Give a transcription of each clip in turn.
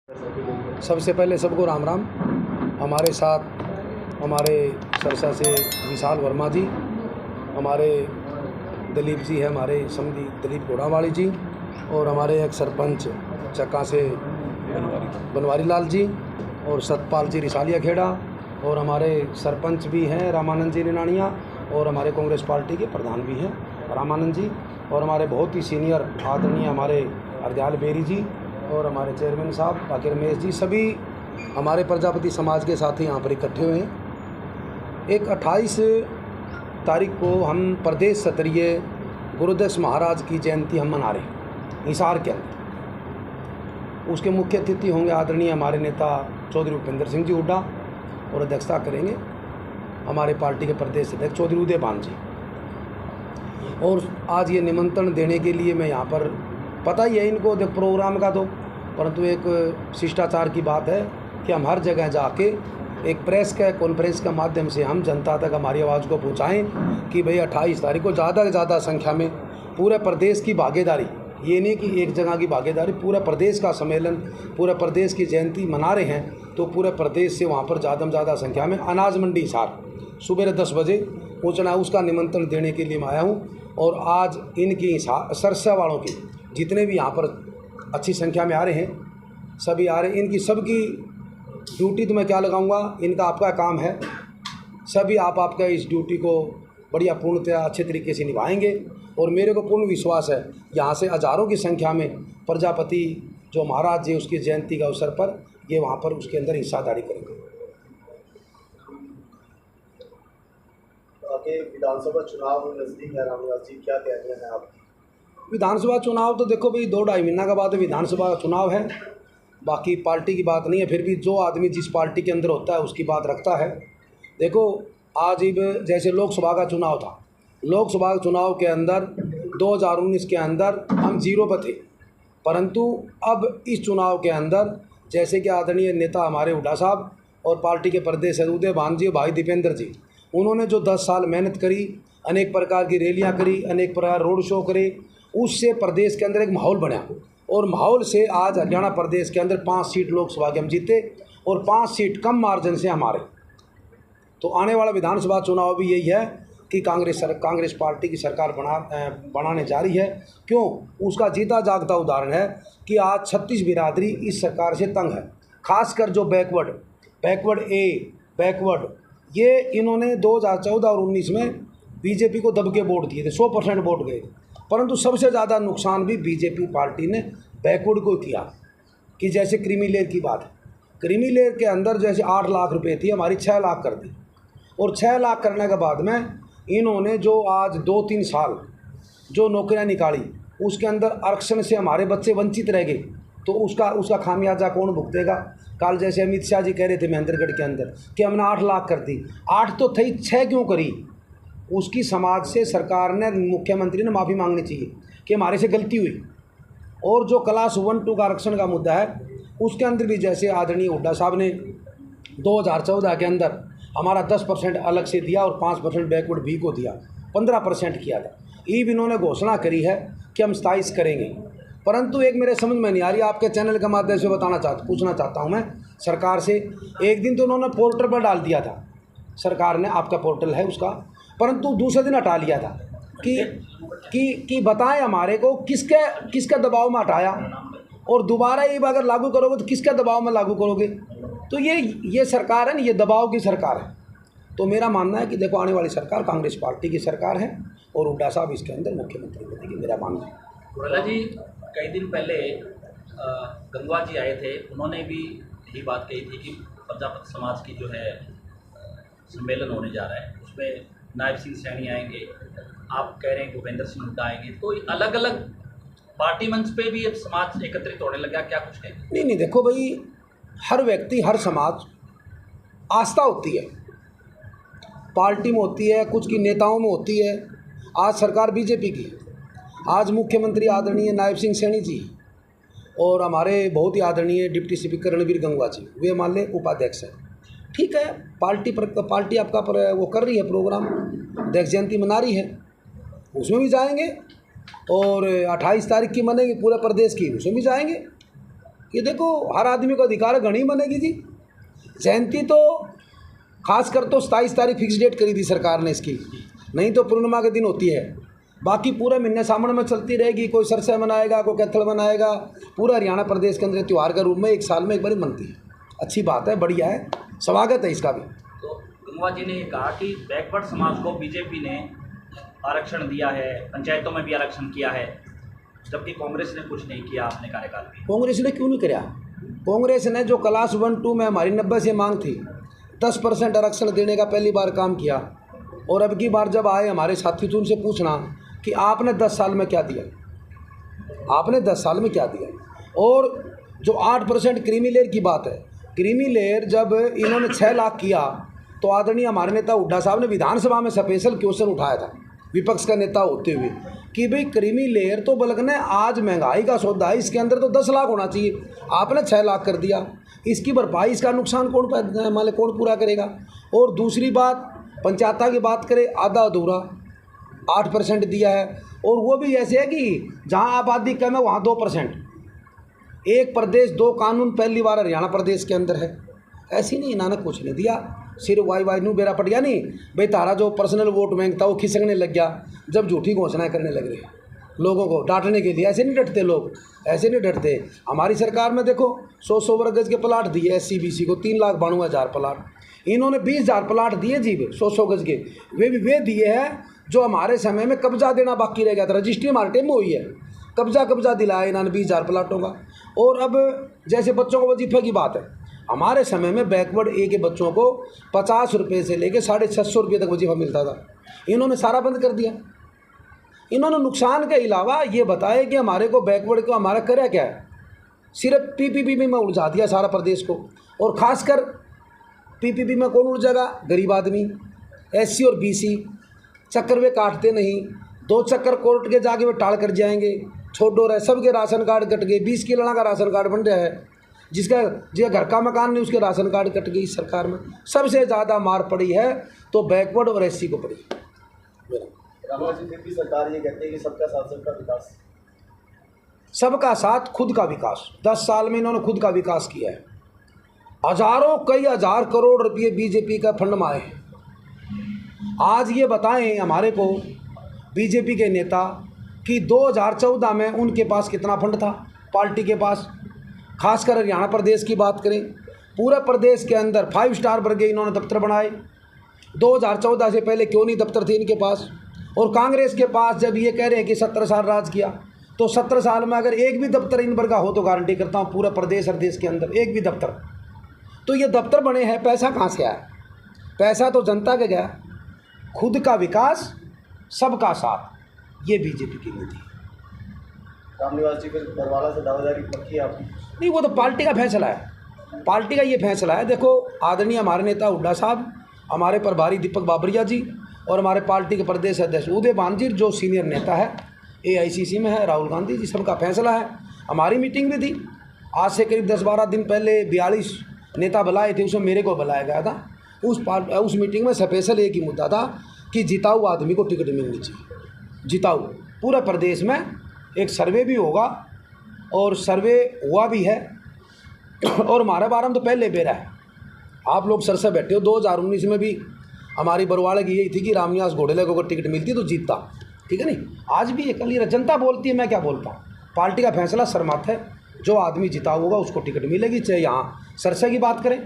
सबसे पहले सबको राम राम। हमारे साथ हमारे सरसा से विशाल वर्मा जी, हमारे दिलीप जी है, हमारे समधी दिलीप घोड़ावाली जी, और हमारे एक सरपंच चक्का से बनवारी लाल जी, और सतपाल जी रिसालिया खेड़ा, और हमारे सरपंच भी हैं रामानंद जी निनानिया, और हमारे कांग्रेस पार्टी के प्रधान भी हैं रामानंद जी, और हमारे बहुत ही सीनियर आदरणीय हमारे हरदयाल बेरी जी, और हमारे चेयरमैन साहब बाकी रमेश जी, सभी हमारे प्रजापति समाज के साथी यहाँ पर इकट्ठे हुए हैं। एक 28 तारीख को हम प्रदेश स्तरीय गुरुदत्त महाराज की जयंती हम मना रहे हैं हिसार के अंदर। उसके मुख्य अतिथि होंगे आदरणीय हमारे नेता चौधरी भूपेंद्र सिंह जी हुड्डा, और अध्यक्षता करेंगे हमारे पार्टी के प्रदेश अध्यक्ष चौधरी उदयभान जी। और आज ये निमंत्रण देने के लिए मैं यहाँ पर, पता ही है इनको प्रोग्राम का, तो परंतु एक शिष्टाचार की बात है कि हम हर जगह जाके एक प्रेस का कॉन्फ्रेंस के माध्यम से हम जनता तक हमारी आवाज़ को पहुंचाएं कि भाई 28 तारीख को ज़्यादा से ज़्यादा संख्या में पूरे प्रदेश की भागीदारी, ये नहीं कि एक जगह की भागीदारी, पूरे प्रदेश का सम्मेलन, पूरे प्रदेश की जयंती मना रहे हैं, तो पूरे प्रदेश से वहाँ पर ज़्यादा से ज़्यादा संख्या में अनाज मंडी हिसार सुबह 10 बजे पहुँचना है, उसका निमंत्रण देने के लिए मैं आया हूँ। और आज इनकी सरसा वालों की जितने भी यहाँ पर अच्छी संख्या में आ रहे हैं, सभी आ रहे हैं, इनकी सबकी ड्यूटी तो मैं क्या लगाऊंगा, इनका आपका काम है, सभी आप आपका इस ड्यूटी को बढ़िया पूर्णतया अच्छे तरीके से निभाएंगे। और मेरे को पूर्ण विश्वास है यहाँ से हज़ारों की संख्या में प्रजापति जो महाराज जी उसकी जयंती का अवसर पर ये वहाँ पर उसके अंदर हिस्सादारी करेंगे। विधानसभा चुनाव नज़दीक है, रामदास जी क्या कहते हैं आप? विधानसभा चुनाव तो देखो भाई 2-2.5 महीना का बाद विधानसभा चुनाव है, बाकी पार्टी की बात नहीं है, फिर भी जो आदमी जिस पार्टी के अंदर होता है उसकी बात रखता है। देखो आज ही जैसे लोकसभा का चुनाव था, लोकसभा चुनाव के अंदर 2019 के अंदर हम 0 पर थे, परंतु अब इस चुनाव के अंदर जैसे कि आदरणीय नेता हमारे हुड्डा साहब और पार्टी के प्रदेश उदयभान जी, भाई दीपेंद्र जी, उन्होंने जो 10 साल मेहनत करी, अनेक प्रकार की रैलियाँ करी, अनेक प्रकार रोड शो करे, उससे प्रदेश के अंदर एक माहौल बना, और माहौल से आज हरियाणा प्रदेश के अंदर 5 सीट लोकसभा के हम जीते, और 5 सीट कम मार्जिन से हमारे। तो आने वाला विधानसभा चुनाव भी यही है कि कांग्रेस पार्टी की सरकार बनाने जा रही है। क्यों? उसका जीता जागता उदाहरण है कि आज 36 बिरादरी इस सरकार से तंग है, खासकर जो बैकवर्ड ये इन्होंने 2014 और 19 में बीजेपी को दब के वोट दिए थे, 100% वोट गए थे, परंतु सबसे ज़्यादा नुकसान भी बीजेपी पार्टी ने बैकवर्ड को किया। कि जैसे क्रीमी लेयर की बात है, क्रीमी लेयर के अंदर जैसे 8 लाख रुपए थी, हमारी 6 लाख कर दी, और 6 लाख करने के बाद में इन्होंने जो आज 2-3 साल जो नौकरियां निकाली, उसके अंदर आरक्षण से हमारे बच्चे वंचित रह गए, तो उसका खामियाजा कौन भुगतेगा? कल जैसे अमित शाह जी कह रहे थे महेंद्रगढ़ के अंदर कि हमने 8 लाख कर दी, 8 तो थी, 6 क्यों करी? उसकी समाज से सरकार ने, मुख्यमंत्री ने माफ़ी मांगनी चाहिए कि हमारे से गलती हुई। और जो क्लास 1-2 का आरक्षण का मुद्दा है, उसके अंदर भी जैसे आदरणीय हुड्डा साहब ने 2014 के अंदर हमारा 10% अलग से दिया और 5% बैकवर्ड बी को दिया, 15% किया था। ईब इन्होंने घोषणा करी है कि हम 27 करेंगे, परंतु एक मेरे समझ में नहीं आ रही, आपके चैनल के माध्यम से पूछना चाहता हूँ मैं सरकार से। एक दिन तो उन्होंने पोर्टल पर डाल दिया था, सरकार ने, आपका पोर्टल है उसका, परंतु दूसरे दिन हटा लिया था कि बताएं हमारे को किसके दबाव में हटाया, और दोबारा ये अगर लागू करोगे तो किसके दबाव में लागू करोगे? तो ये सरकार है ना, ये दबाव की सरकार है। तो मेरा मानना है कि देखो आने वाली सरकार कांग्रेस पार्टी की सरकार है, और हुड्डा साहब इसके अंदर मुख्यमंत्री बनेंगे, मेरा मानना है। हुड्डा जी कई दिन पहले गंगवा जी आए थे, उन्होंने भी यही बात कही थी कि प्रजापति समाज की जो है सम्मेलन होने जा रहा है, उसमें नायब सिंह सैनी आएंगे, आप कह रहे हैं भूपेंद्र सिंह हुड्डा आएंगे, तो अलग अलग पार्टी मंच पे भी अब समाज एकत्रित होने लगा, क्या कुछ कहेंगे? नहीं, देखो भाई, हर व्यक्ति, हर समाज, आस्था होती है, पार्टी में होती है, कुछ की नेताओं में होती है। आज सरकार बीजेपी की, आज मुख्यमंत्री आदरणीय नायब सिंह सैनी जी, और हमारे बहुत ही आदरणीय डिप्टी स्पीकर रणबीर गंगवा जी, वे मान लें उपाध्यक्ष हैं। ठीक है, पार्टी आपका वो कर रही है प्रोग्राम, अध्यक्ष जयंती मना रही है, उसमें भी जाएंगे, और 28 तारीख की मनेगी पूरे प्रदेश की, उसमें भी जाएंगे। ये देखो हर आदमी को अधिकार है, घनी बनेगी जी। जयंती तो खासकर तो 27 तारीख फिक्स डेट करी थी सरकार ने इसकी, नहीं तो पूर्णिमा के दिन होती है। बाकी पूरे महीने सामने में चलती रहेगी, कोई सरसे मनाएगा, कोई कैथल मनाएगा। पूरा हरियाणा प्रदेश के अंदर त्यौहार के रूप में एक साल में एक बार मनती है। अच्छी बात है, बढ़िया है, स्वागत है इसका भी। तो गंगवा जी ने ये कहा कि बैकवर्ड समाज को बीजेपी ने आरक्षण दिया है, पंचायतों में भी आरक्षण किया है, जबकि कांग्रेस ने कुछ नहीं किया अपने कार्यकाल में। कांग्रेस ने क्यों नहीं किया? कांग्रेस ने जो क्लास 1-2 में हमारी 90 से मांग थी 10% आरक्षण देने का पहली बार काम किया। और अब की बार जब आए हमारे साथी तो उनसे पूछना कि आपने 10 साल में क्या दिया, आपने 10 साल में क्या दिया। और जो 8% क्रीमी लेयर की बात है, क्रीमी लेयर जब इन्होंने 6 लाख किया तो आदरणीय हमारे नेता हुड्डा साहब ने विधानसभा में स्पेशल क्वेश्चन उठाया था विपक्ष का नेता होते हुए कि भाई क्रीमी लेयर तो बल्कि आज महंगाई का सौदा है, इसके अंदर तो 10 लाख होना चाहिए, आपने 6 लाख कर दिया। इसकी भरपाई, इसका नुकसान कौन कौन पूरा करेगा। और दूसरी बात, पंचायत की बात करें, आधा अधूरा 8% दिया है, और वो भी ऐसे है कि जहाँ आबादी कम है वहाँ 2%। एक प्रदेश 2 कानून पहली बार हरियाणा प्रदेश के अंदर है। ऐसी नहीं, इन्होंने कुछ नहीं दिया, सिर्फ वाई नू बेरा पट गया। नहीं भाई, तारा जो पर्सनल वोट बैंक था वो खिसकने लग गया जब झूठी घोषणाएं करने लग रहे लोगों को डांटने के लिए। ऐसे नहीं डरते लोग, ऐसे नहीं डरते। हमारी सरकार में देखो 100 वर्ग गज के प्लाट दिए SC-BC को, 3,92,000 प्लाट। इन्होंने 20,000 प्लाट दिए जी 100 गज के, वे दिए हैं जो हमारे समय में कब्जा देना बाकी रह गया था। रजिस्ट्री हमारे टाइम में हुई है, कब्जा दिलाया इन्होंने 20,000 प्लाटों का। और अब जैसे बच्चों को वजीफे की बात है, हमारे समय में बैकवर्ड ए के बच्चों को 50 रुपये से लेकर 650 रुपये तक वजीफा मिलता था। इन्होंने सारा बंद कर दिया। इन्होंने नुकसान के अलावा ये बताया कि हमारे को बैकवर्ड को हमारा करे क्या है, सिर्फ PPP में उलझा दिया सारा प्रदेश को। और ख़ासकर PPP में कौन उलझेगा? गरीब आदमी, SC और BC। चक्कर वे काटते नहीं, 2 चक्कर कोर्ट के जाके वे टाल कर जाएंगे। छोड़ो रहे, सबके राशन कार्ड कट गए, 20 किलो का राशन कार्ड बन रहा है। जिसका घर का मकान नहीं उसके राशन कार्ड कट गई। सरकार में सबसे ज़्यादा मार पड़ी है तो बैकवर्ड और SC को पड़ी। रामलाल जी, फिर भी सरकार ये कहती है कि सबका साथ सबका विकास, सबका साथ खुद का विकास। 10 साल में इन्होंने खुद का विकास किया है। हजारों कई हज़ार करोड़ रुपये बीजेपी का फंड में आए। आज ये बताएं हमारे को बीजेपी के नेता कि 2014 में उनके पास कितना फंड था पार्टी के पास। खासकर हरियाणा प्रदेश की बात करें, पूरे प्रदेश के अंदर 5 स्टार वर्गे इन्होंने दफ्तर बनाए। 2014 से पहले क्यों नहीं दफ्तर थे इनके पास। और कांग्रेस के पास जब ये कह रहे हैं कि 17 साल राज किया, तो 17 साल में अगर एक भी दफ्तर इन पर का हो तो गारंटी करता हूँ पूरा प्रदेश और देश के अंदर एक भी दफ्तर। तो ये दफ्तर बने हैं, पैसा कहाँ से आया? पैसा तो जनता के गया। खुद का विकास, सबका साथ, ये बीजेपी की नीति। रामनिवास जी, फिर बरवाला से दावेदारी पक्की है आपकी? नहीं, वो तो पार्टी का फैसला है, पार्टी का ये फैसला है। देखो आदरणीय हमारे नेता हुड्डा साहब, हमारे प्रभारी दीपक बाबरिया जी और हमारे पार्टी के प्रदेश अध्यक्ष उदय भान जी जो सीनियर नेता है AICC में है, राहुल गांधी जी, सबका फैसला है। हमारी मीटिंग भी थी आज से करीब 10-12 दिन पहले, 42 नेता बुलाए थे, उसमें मेरे को बुलाया गया था। उस मीटिंग में स्पेशल एक ही मुद्दा था कि जिताऊ आदमी को टिकट मिलनी चाहिए। जिताऊ पूरे प्रदेश में एक सर्वे भी होगा और सर्वे हुआ भी है। और हमारे बारे में तो पहले बेरा है, आप लोग सर से बैठे हो। 2019 में भी हमारी बरवाड़े की यही थी कि रामनिवास घोड़ेले को अगर टिकट मिलती तो जीतता, ठीक है नहीं। आज भी कल ये जनता बोलती है, मैं क्या बोलता हूँ। पार्टी का फैसला सरमत है, जो आदमी जिता होगा उसको टिकट मिलेगी। चाहे यहाँ सरसा की बात करें,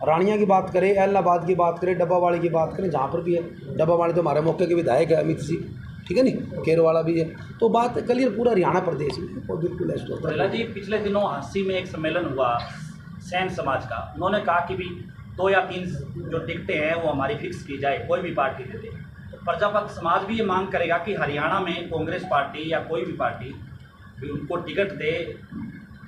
रानिया की बात करें, एलनाबाद की बात करें, डब्बावाड़ी की बात करें, जहाँ पर भी है। डब्बावाड़ी तो हमारे मौके के विधायक है अमित जी, ठीक है नहीं, केरवाड़ा भी है। तो बात क्लियर पूरा हरियाणा प्रदेश में और बिल्कुल ऐसा होता है। जी, पिछले दिनों हांसी में एक सम्मेलन हुआ सैन समाज का। उन्होंने कहा कि भी 2 या 3 जो टिकटें हैं वो हमारी फिक्स की जाए, कोई भी पार्टी दे दे। तो प्रजापक्ष समाज भी ये मांग करेगा कि हरियाणा में कांग्रेस पार्टी या कोई भी पार्टी भी उनको टिकट दे।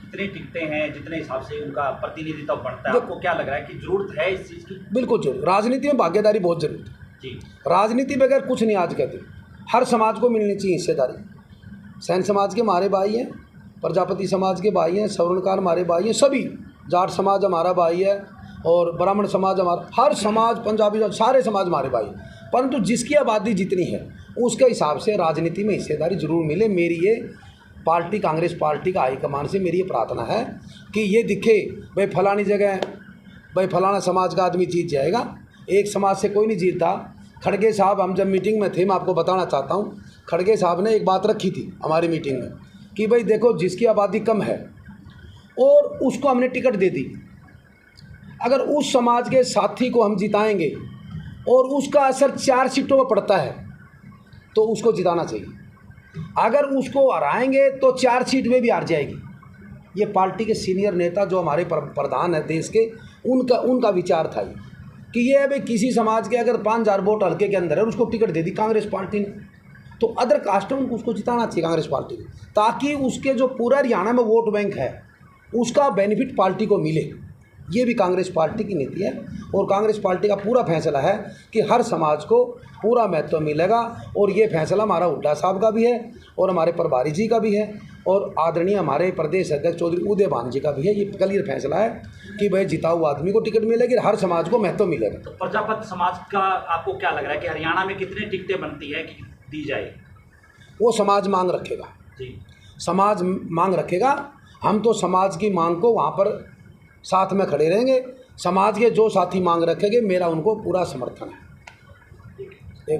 जितनी टिकटें हैं, जितने हिसाब से उनका प्रतिनिधित्व बढ़ता है। आपको क्या लग रहा है कि जरूरत है इस चीज़ की? बिल्कुल जरूर, राजनीति में भागीदारी बहुत जरूरी है जी। राजनीति बगैर कुछ नहीं आज कहते। हर समाज को मिलनी चाहिए हिस्सेदारी। सैन समाज के हमारे भाई हैं, प्रजापति समाज के भाई हैं, सवर्णकार हमारे भाई हैं, सभी जाट समाज हमारा भाई है और ब्राह्मण समाज हमारा, हर समाज, पंजाबी सारे समाज हमारे भाई। परंतु जिसकी आबादी जितनी है उसके हिसाब से राजनीति में हिस्सेदारी जरूर मिले। मेरी ये पार्टी कांग्रेस पार्टी का हाईकमान से मेरी ये प्रार्थना है कि ये दिखे भाई फलानी जगह भाई फलाना समाज का आदमी जीत जाएगा। एक समाज से कोई नहीं जीतता। खड़गे साहब, हम जब मीटिंग में थे, मैं आपको बताना चाहता हूँ, खड़गे साहब ने एक बात रखी थी हमारी मीटिंग में कि भाई देखो, जिसकी आबादी कम है और उसको हमने टिकट दे दी, अगर उस समाज के साथी को हम जिताएंगे और उसका असर 4 सीटों पर पड़ता है तो उसको जिताना चाहिए। अगर उसको हराएंगे तो 4 सीट में भी हार जाएगी। ये पार्टी के सीनियर नेता जो हमारे प्रधान है देश के, उनका विचार था ये कि ये भाई किसी समाज के अगर 5000 वोट हल्के के अंदर है, उसको टिकट दे दी कांग्रेस पार्टी ने, तो अदर कास्ट में उसको जिताना चाहिए कांग्रेस पार्टी ने, ताकि उसके जो पूरा हरियाणा में वोट बैंक है उसका बेनिफिट पार्टी को मिले। ये भी कांग्रेस पार्टी की नीति है और कांग्रेस पार्टी का पूरा फैसला है कि हर समाज को पूरा महत्व मिलेगा। और ये फैसला हमारा हुड्डा साहब का भी है और हमारे प्रभारी जी का भी है और आदरणीय हमारे प्रदेश अध्यक्ष चौधरी उदय भान जी का भी है। ये क्लियर फैसला है कि भाई जिता हुआ आदमी को टिकट मिलेगी, हर समाज को महत्व मिलेगा। तो प्रजापति समाज का आपको क्या लग रहा है कि हरियाणा में कितनी टिकटें बनती है कि दी जाए? वो समाज मांग रखेगा जी, समाज मांग रखेगा। हम तो समाज की मांग को वहाँ पर साथ में खड़े रहेंगे। समाज के जो साथी मांग रखेंगे, मेरा उनको पूरा समर्थन है।